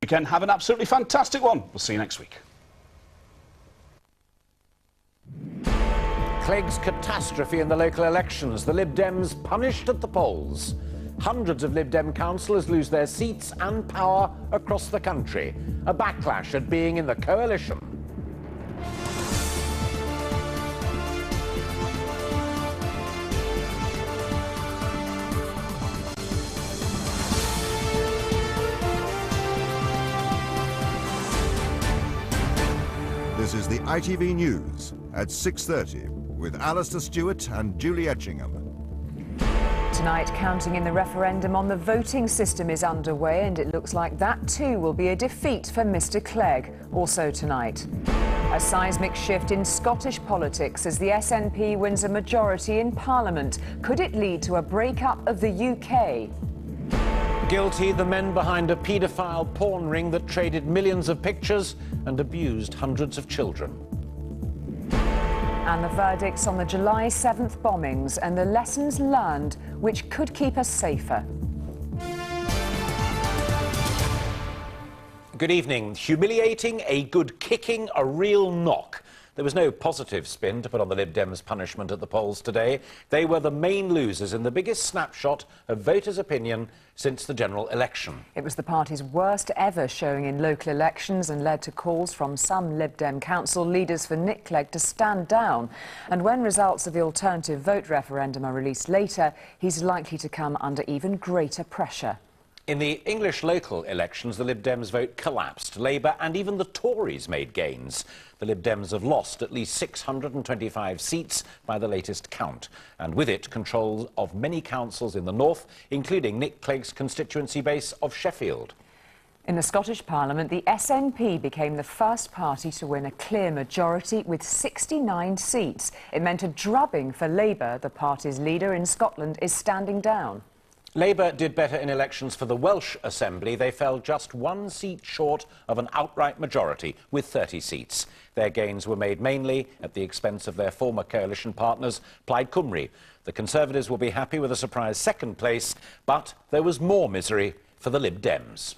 Weekend. Have an absolutely fantastic one. We'll see you next week. Clegg's catastrophe in the local elections. The Lib Dems punished at the polls. Hundreds of Lib Dem councillors lose their seats and power across the country. A backlash at being in the coalition. This is the ITV News at 6:30 with Alistair Stewart and Julie Etchingham. Tonight, counting in the referendum on the voting system is underway, and it looks like that too will be a defeat for Mr Clegg. Also tonight, a seismic shift in Scottish politics as the SNP wins a majority in Parliament. Could it lead to a breakup of the UK? Guilty the men behind a paedophile porn ring that traded millions of pictures and abused hundreds of children. And the verdicts on the July 7th bombings and the lessons learned which could keep us safer. Good evening. Humiliating, a good kicking, a real knock. There was no positive spin to put on the Lib Dems' punishment at the polls today. They were the main losers in the biggest snapshot of voters' opinion since the general election. It was the party's worst ever showing in local elections and led to calls from some Lib Dem council leaders for Nick Clegg to stand down. And when results of the alternative vote referendum are released later, he's likely to come under even greater pressure. In the English local elections, the Lib Dems' vote collapsed. Labour and even the Tories made gains. The Lib Dems have lost at least 625 seats by the latest count, and with it, control of many councils in the north, including Nick Clegg's constituency base of Sheffield. In the Scottish Parliament, the SNP became the first party to win a clear majority with 69 seats. It meant a drubbing for Labour. The party's leader in Scotland is standing down. Labour did better in elections for the Welsh Assembly. They fell just one seat short of an outright majority, with 30 seats. Their gains were made mainly at the expense of their former coalition partners, Plaid Cymru. The Conservatives will be happy with a surprise second place, but there was more misery for the Lib Dems.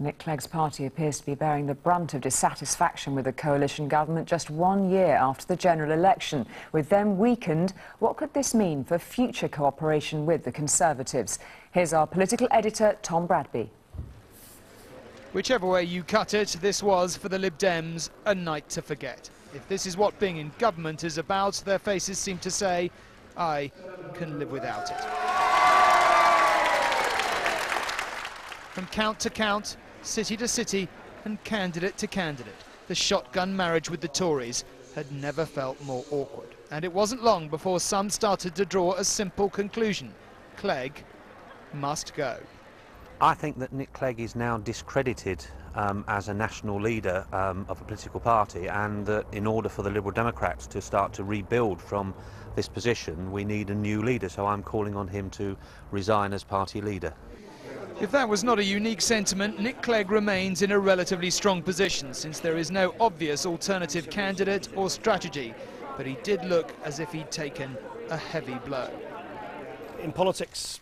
Nick Clegg's party appears to be bearing the brunt of dissatisfaction with the coalition government just 1 year after the general election. With them weakened, what could this mean for future cooperation with the Conservatives? Here's our political editor, Tom Bradby. Whichever way you cut it, this was, for the Lib Dems, a night to forget. If this is what being in government is about, their faces seem to say, I can live without it. From count to count, city to city, and candidate to candidate, the shotgun marriage with the Tories had never felt more awkward. And it wasn't long before some started to draw a simple conclusion. Clegg must go. I think that Nick Clegg is now discredited as a national leader of a political party, and that in order for the Liberal Democrats to start to rebuild from this position, we need a new leader. So I'm calling on him to resign as party leader. If that was not a unique sentiment, Nick Clegg remains in a relatively strong position since there is no obvious alternative candidate or strategy. But he did look as if he'd taken a heavy blow. In politics,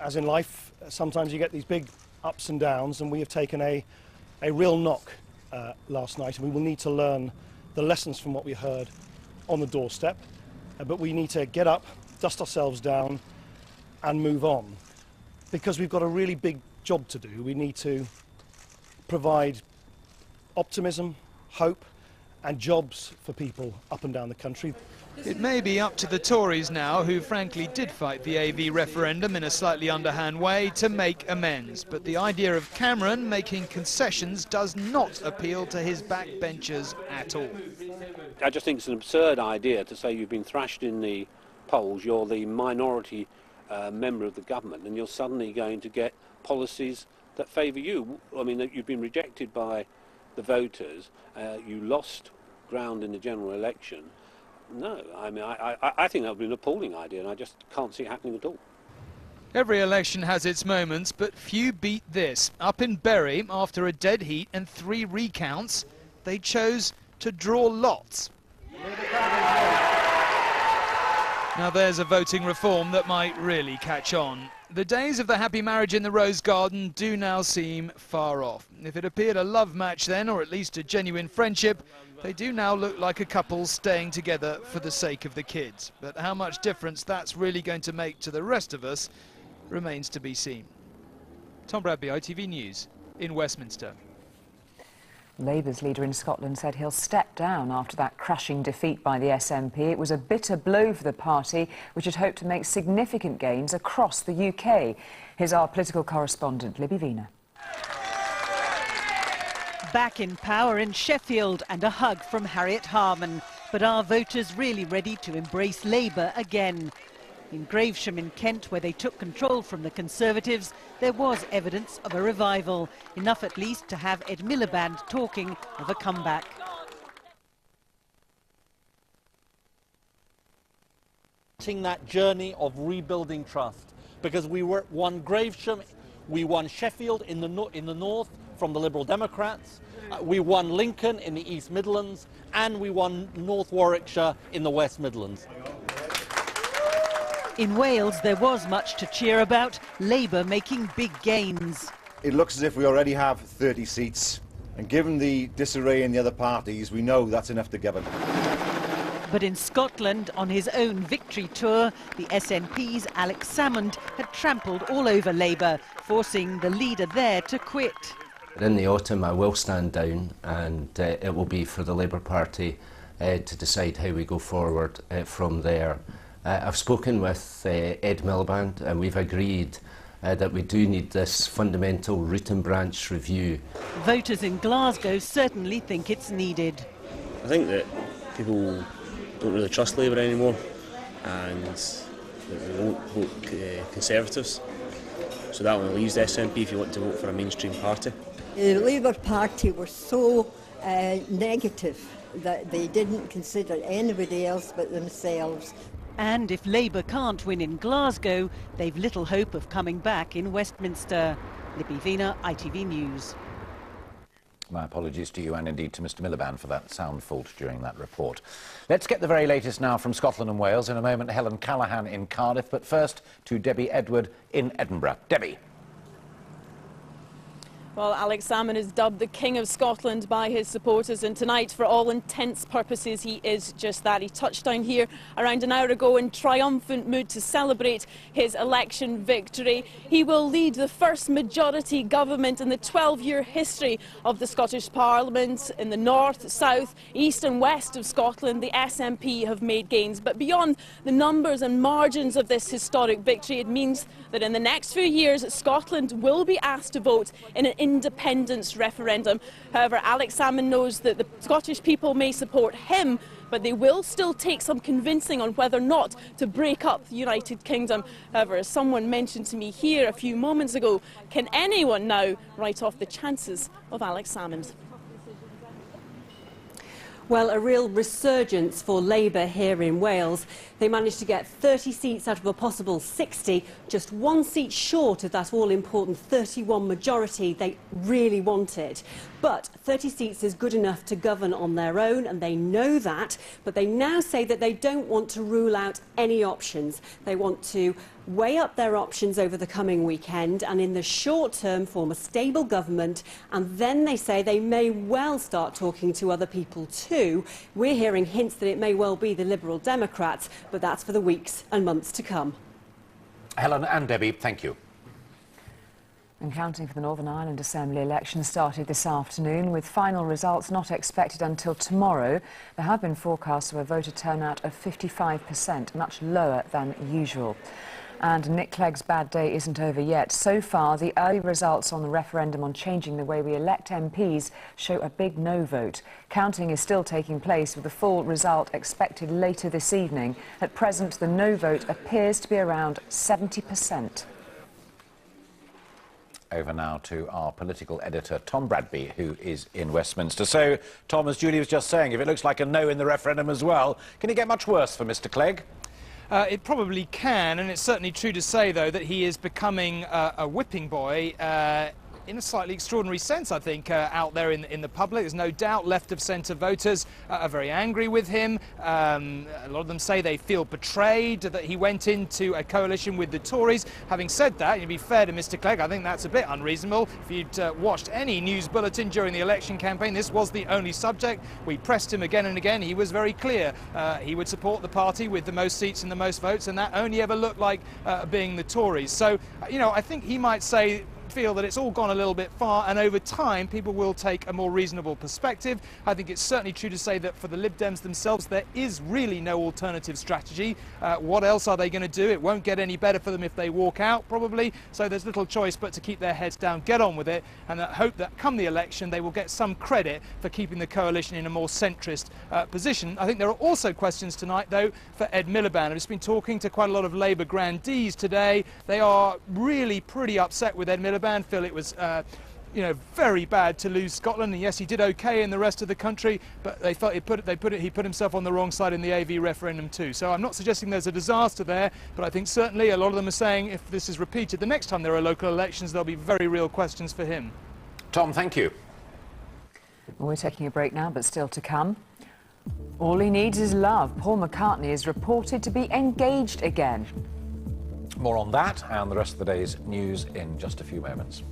as in life, sometimes you get these big ups and downs, and we have taken a real knock last night, and we will need to learn the lessons from what we heard on the doorstep. But we need to get up, dust ourselves down and move on, because we've got a really big job to do. We need to provide optimism, hope and jobs for people up and down the country. It may be up to the Tories now, who frankly did fight the AV referendum in a slightly underhand way, to make amends. But the idea of Cameron making concessions does not appeal to his backbenchers at all. I just think it's an absurd idea to say you've been thrashed in the polls, you're the minority member of the government, and you're suddenly going to get policies that favour you. I mean, that you've been rejected by the voters, you lost ground in the general election. No, I mean, I think that would be an appalling idea, and I just can't see it happening at all. Every election has its moments, but few beat this. Up in Bury, after a dead heat and 3 recounts, they chose to draw lots. Now there's a voting reform that might really catch on. The days of the happy marriage in the Rose Garden do now seem far off. If it appeared a love match then, or at least a genuine friendship, they do now look like a couple staying together for the sake of the kids. But how much difference that's really going to make to the rest of us remains to be seen. Tom Bradby, ITV News, in Westminster. Labour's leader in Scotland said he'll step down after that crushing defeat by the SNP. It was a bitter blow for the party, which had hoped to make significant gains across the UK. Here's our political correspondent, Libby Vina. Back in power in Sheffield and a hug from Harriet Harman. But are voters really ready to embrace Labour again? In Gravesham in Kent, where they took control from the Conservatives, there was evidence of a revival, enough at least to have Ed Miliband talking of a comeback. That journey of rebuilding trust, because we won Gravesham, we won Sheffield in the north from the Liberal Democrats, we won Lincoln in the East Midlands, and we won North Warwickshire in the West Midlands. In Wales, there was much to cheer about, Labour making big gains. It looks as if we already have 30 seats, and given the disarray in the other parties, we know that's enough to govern. But in Scotland, on his own victory tour, the SNP's Alex Salmond had trampled all over Labour, forcing the leader there to quit. In the autumn, I will stand down, and it will be for the Labour Party to decide how we go forward from there. I've spoken with Ed Miliband, and we've agreed that we do need this fundamental root and branch review. Voters in Glasgow certainly think it's needed. I think that people don't really trust Labour anymore, and they won't vote Conservatives. So that only leaves the SNP if you want to vote for a mainstream party. The Labour Party were so negative that they didn't consider anybody else but themselves. And if Labour can't win in Glasgow, they've little hope of coming back in Westminster. Libby Vina, ITV News. My apologies to you and indeed to Mr Miliband for that sound fault during that report. Let's get the very latest now from Scotland and Wales. In a moment, Helen Callaghan in Cardiff, but first to Debbie Edward in Edinburgh. Debbie. Well, Alex Salmond is dubbed the King of Scotland by his supporters, and tonight, for all intents purposes, he is just that. He touched down here around an hour ago in triumphant mood to celebrate his election victory. He will lead the first majority government in the 12-year history of the Scottish Parliament. In the north, south, east and west of Scotland, the SNP have made gains. But beyond the numbers and margins of this historic victory, it means that in the next few years, Scotland will be asked to vote in an independence referendum. However, Alex Salmond knows that the Scottish people may support him, but they will still take some convincing on whether or not to break up the United Kingdom. However, as someone mentioned to me here a few moments ago, can anyone now write off the chances of Alex Salmond? Well, a real resurgence for Labour here in Wales. They managed to get 30 seats out of a possible 60, just one seat short of that all-important 31 majority they really wanted. But 30 seats is good enough to govern on their own, and they know that, but they now say that they don't want to rule out any options. They want to weigh up their options over the coming weekend and in the short term form a stable government, and then they say they may well start talking to other people too. We're hearing hints that it may well be the Liberal Democrats, but that's for the weeks and months to come. Helen and Debbie, thank you. And counting for the Northern Ireland Assembly election started this afternoon, with final results not expected until tomorrow. There have been forecasts of a voter turnout of 55%, much lower than usual. And Nick Clegg's bad day isn't over yet. So far, the early results on the referendum on changing the way we elect MPs show a big no vote. Counting is still taking place, with the full result expected later this evening. At present, the no vote appears to be around 70%. Over now to our political editor, Tom Bradby, who is in Westminster. So, Tom, as Julie was just saying, if it looks like a no in the referendum as well, can it get much worse for Mr Clegg? It probably can, and it's certainly true to say, though, that he is becoming a whipping boy in a slightly extraordinary sense, I think, out there in the public. There's no doubt left-of-centre voters are very angry with him. A lot of them say they feel betrayed, that he went into a coalition with the Tories. Having said that, to be fair to Mr Clegg, I think that's a bit unreasonable. If you'd watched any news bulletin during the election campaign, this was the only subject. We pressed him again and again. He was very clear. He would support the party with the most seats and the most votes, and that only ever looked like being the Tories. So, you know, I think he might feel that it's all gone a little bit far, and over time people will take a more reasonable perspective. I think it's certainly true to say that for the Lib Dems themselves there is really no alternative strategy. What else are they going to do? It won't get any better for them if they walk out, probably, so there's little choice but to keep their heads down, get on with it, and hope that come the election they will get some credit for keeping the coalition in a more centrist position. I think there are also questions tonight though for Ed Miliband. I've just been talking to quite a lot of Labour grandees today. They are really pretty upset with Ed Miliband, feel it was you know, very bad to lose Scotland, and yes, he did okay in the rest of the country, but they felt he put himself on the wrong side in the AV referendum too. So I'm not suggesting there's a disaster there, but I think certainly a lot of them are saying if this is repeated the next time there are local elections, there'll be very real questions for him. Tom, thank you. Well, we're taking a break now, but still to come. All he needs is love. Paul McCartney is reported to be engaged again. More on that and the rest of the day's news in just a few moments.